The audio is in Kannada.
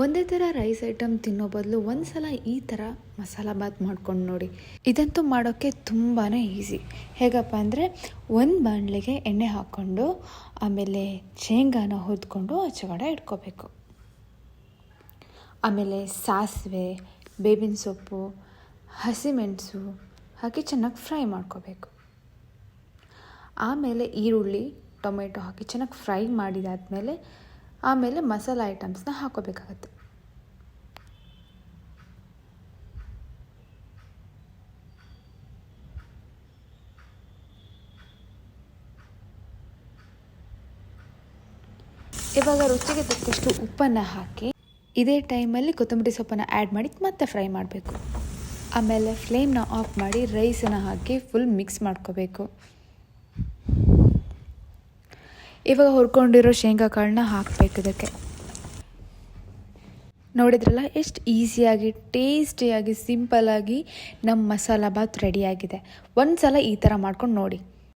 ಒಂದೇ ಥರ ರೈಸ್ ಐಟಮ್ ತಿನ್ನೋ ಬದಲು ಒಂದು ಸಲ ಈ ಥರ ಮಸಾಲ ಬಾತ್ ಮಾಡ್ಕೊಂಡು ನೋಡಿ. ಇದಂತೂ ಮಾಡೋಕ್ಕೆ ತುಂಬಾ ಈಸಿ. ಹೇಗಪ್ಪ ಅಂದರೆ, ಒಂದು ಬಾಣಲೆಗೆ ಎಣ್ಣೆ ಹಾಕ್ಕೊಂಡು ಆಮೇಲೆ ಶೇಂಗಾನ ಹುರಿದ್ಕೊಂಡು ಆಚೆಗಡೆ ಇಟ್ಕೋಬೇಕು. ಆಮೇಲೆ ಸಾಸಿವೆ, ಬೇವಿನ ಸೊಪ್ಪು, ಹಸಿಮೆಣಸು ಹಾಕಿ ಚೆನ್ನಾಗಿ ಫ್ರೈ ಮಾಡ್ಕೋಬೇಕು. ಆಮೇಲೆ ಈರುಳ್ಳಿ, ಟೊಮೆಟೊ ಹಾಕಿ ಚೆನ್ನಾಗಿ ಫ್ರೈ ಮಾಡಿದಾದ್ಮೇಲೆ ಆಮೇಲೆ ಮಸಾಲ ಐಟಮ್ಸ್ನ ಹಾಕೋಬೇಕಾಗತ್ತೆ. ಇವಾಗ ರುಚಿಗೆ ತಕ್ಕಷ್ಟು ಉಪ್ಪನ್ನು ಹಾಕಿ ಇದೇ ಟೈಮಲ್ಲಿ ಕೊತ್ತಂಬರಿ ಸೊಪ್ಪನ್ನು ಆ್ಯಡ್ ಮಾಡಿ ಮತ್ತೆ ಫ್ರೈ ಮಾಡಬೇಕು. ಆಮೇಲೆ ಫ್ಲೇಮ್ನ ಆಫ್ ಮಾಡಿ ರೈಸನ್ನು ಹಾಕಿ ಫುಲ್ ಮಿಕ್ಸ್ ಮಾಡ್ಕೋಬೇಕು. ಇವಾಗ ಹುರ್ಕೊಂಡಿರೋ ಶೇಂಗಾ ಕಾಳನ್ನ ಹಾಕಬೇಕು ಇದಕ್ಕೆ. ನೋಡಿದ್ರಲ್ಲ ಎಷ್ಟು ಈಸಿಯಾಗಿ, ಟೇಸ್ಟಿಯಾಗಿ, ಸಿಂಪಲ್ಲಾಗಿ ನಮ್ಮ ಮಸಾಲ ಬಾತ್ ರೆಡಿಯಾಗಿದೆ. ಒಂದು ಸಲ ಈ ಥರ ಮಾಡ್ಕೊಂಡು ನೋಡಿ.